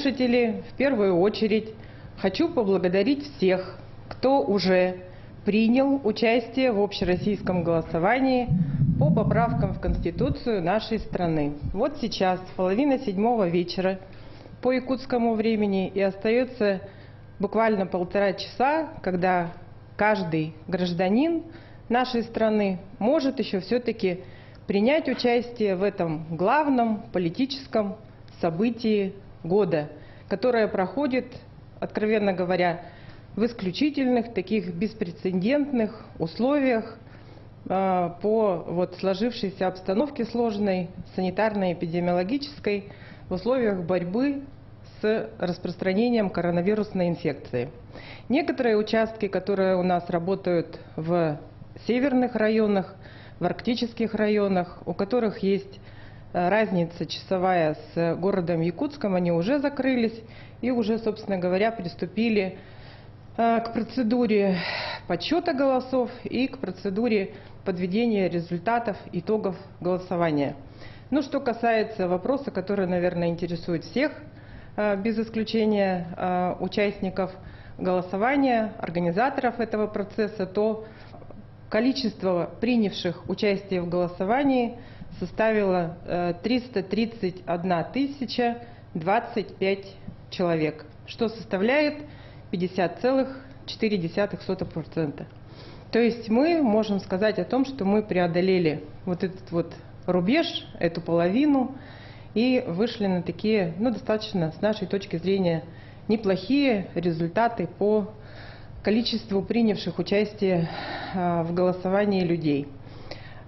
Слушатели, в первую очередь хочу поблагодарить всех, кто уже принял участие в общероссийском голосовании по поправкам в Конституцию нашей страны. Вот сейчас, 6:30 вечера по якутскому времени, и остается буквально 1,5 часа, когда каждый гражданин нашей страны может еще все-таки принять участие в этом главном политическом событии года, которое проходит, откровенно говоря, в исключительных, таких беспрецедентных условиях по сложившейся обстановке сложной, санитарно-эпидемиологической, в условиях борьбы с распространением коронавирусной инфекции. Некоторые участки, которые у нас работают в северных районах, в арктических районах, у которых есть разница часовая с городом Якутском, они уже закрылись и уже, собственно говоря, приступили к процедуре подсчета голосов и к процедуре подведения результатов, итогов голосования. Ну, что касается вопроса, который, наверное, интересует всех, без исключения участников голосования, организаторов этого процесса, то количество принявших участие в голосовании составило 331 025 человек, что составляет 50,4%. То есть мы можем сказать о том, что мы преодолели вот этот рубеж, эту половину, и вышли на такие, достаточно, с нашей точки зрения, неплохие результаты по количеству принявших участие в голосовании людей.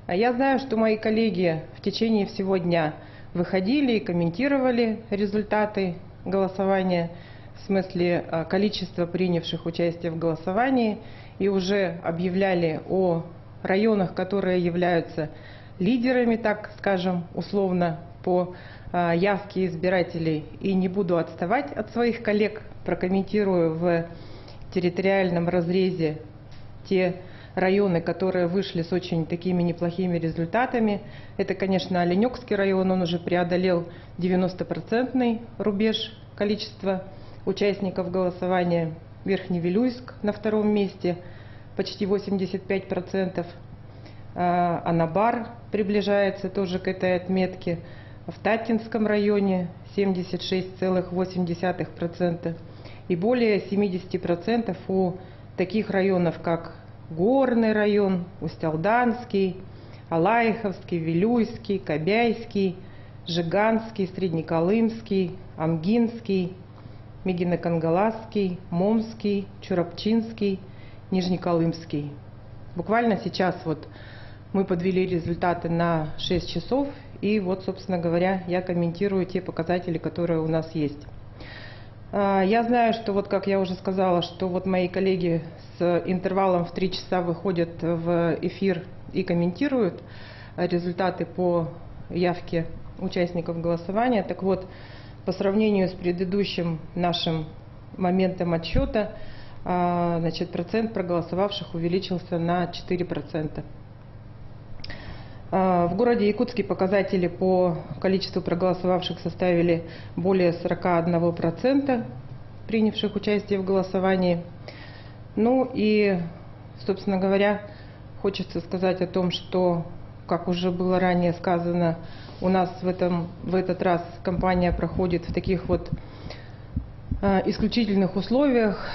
Я знаю, что мои коллеги в течение всего дня выходили и комментировали результаты голосования, в смысле количества принявших участие в голосовании, и уже объявляли о районах, которые являются лидерами, так скажем, условно, по явке избирателей. И не буду отставать от своих коллег, прокомментирую в территориальном разрезе те районы, которые вышли с очень такими неплохими результатами. Это, конечно, Оленёкский район, он уже преодолел 90% рубеж количества участников голосования. Верхневилюйск на 2-м месте, почти 85%. Анабар приближается тоже к этой отметке. В Татинском районе 76,8%. И более 70% у таких районов, как Горный район, Усть-Алданский, Алаиховский, Вилюйский, Кобяйский, Жиганский, Среднеколымский, Амгинский, Мегино-Кангаласский, Момский, Чурапчинский, Нижнеколымский. Буквально сейчас мы подвели результаты на 6 часов, и собственно говоря, я комментирую те показатели, которые у нас есть. Я знаю, что как я уже сказала, что мои коллеги с интервалом в 3 часа выходят в эфир и комментируют результаты по явке участников голосования. Так вот, по сравнению с предыдущим нашим моментом отсчета, процент проголосовавших увеличился на 4%. В городе Якутске показатели по количеству проголосовавших составили более 41% принявших участие в голосовании. Ну и, собственно говоря, хочется сказать о том, что, как уже было ранее сказано, у нас в этот раз кампания проходит в таких исключительных условиях.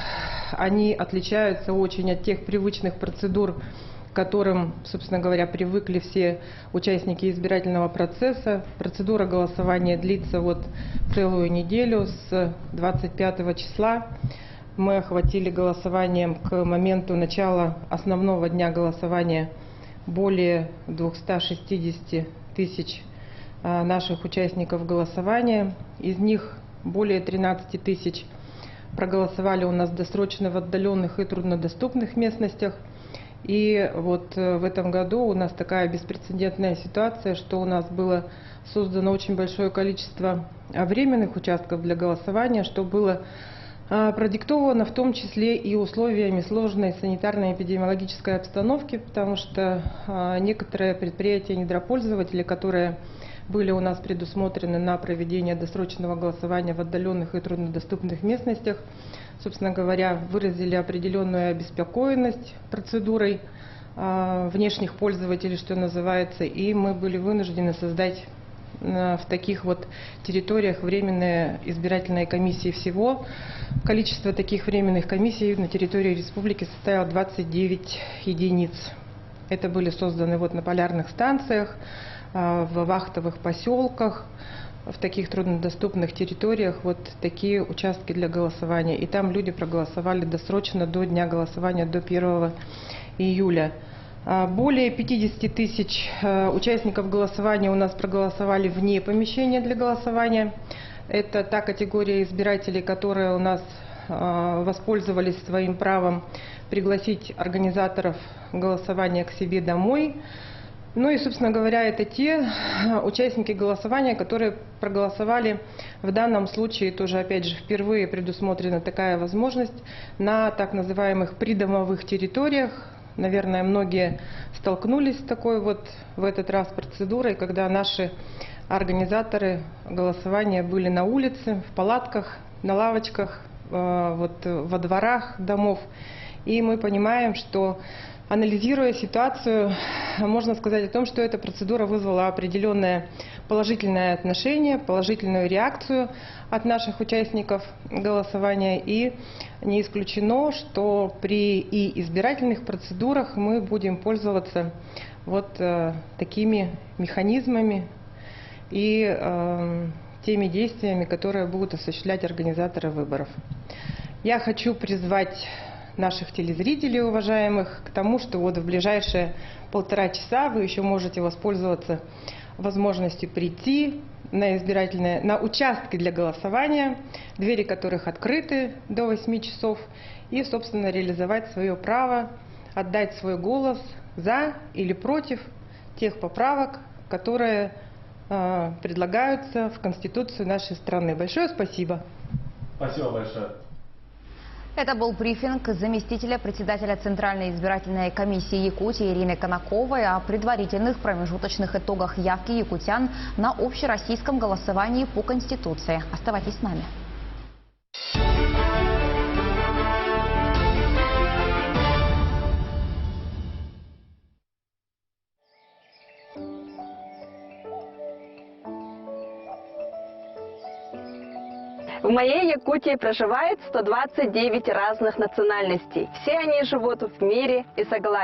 Они отличаются очень от тех привычных процедур, к которым, собственно говоря, привыкли все участники избирательного процесса. Процедура голосования длится целую неделю, с 25 числа. Мы охватили голосованием к моменту начала основного дня голосования более 260 тысяч наших участников голосования. Из них более 13 тысяч проголосовали у нас досрочно в отдаленных и труднодоступных местностях. И в этом году у нас такая беспрецедентная ситуация, что у нас было создано очень большое количество временных участков для голосования, что было продиктовано в том числе и условиями сложной санитарно-эпидемиологической обстановки, потому что некоторые предприятия-недропользователи, которые были у нас предусмотрены на проведение досрочного голосования в отдаленных и труднодоступных местностях. Собственно говоря, выразили определенную обеспокоенность процедурой внешних пользователей, что называется, и мы были вынуждены создать в таких вот территориях временные избирательные комиссии. Всего количество таких временных комиссий на территории республики составило 29 единиц. Это были созданы вот на полярных станциях, в вахтовых поселках, в таких труднодоступных территориях вот такие участки для голосования. И там люди проголосовали досрочно до дня голосования, до 1 июля. Более 50 тысяч участников голосования у нас проголосовали вне помещения для голосования. Это та категория избирателей, которые у нас воспользовались своим правом пригласить организаторов голосования к себе домой. Ну и, собственно говоря, это те участники голосования, которые проголосовали в данном случае, тоже опять же впервые предусмотрена такая возможность на так называемых придомовых территориях. Наверное, многие столкнулись с такой вот в этот раз процедурой, когда наши организаторы голосования были на улице, в палатках, на лавочках, вот, во дворах домов. И мы понимаем, что, анализируя ситуацию, можно сказать о том, что эта процедура вызвала определенное положительное отношение, положительную реакцию от наших участников голосования. И не исключено, что при и избирательных процедурах мы будем пользоваться вот такими механизмами и теми действиями, которые будут осуществлять организаторы выборов. Я хочу призвать наших телезрителей, уважаемых, к тому, что вот в ближайшие 1,5 часа вы еще можете воспользоваться возможностью прийти на участки для голосования, двери которых открыты до 8 часов, и, собственно, реализовать свое право, отдать свой голос за или против тех поправок, которые предлагаются в Конституцию нашей страны. Большое спасибо. Спасибо большое. Это был брифинг заместителя председателя Центральной избирательной комиссии Якутии Ирины Конаковой о предварительных промежуточных итогах явки якутян на общероссийском голосовании по Конституции. Оставайтесь с нами. В моей Якутии проживает 129 разных национальностей. Все они живут в мире и согласии.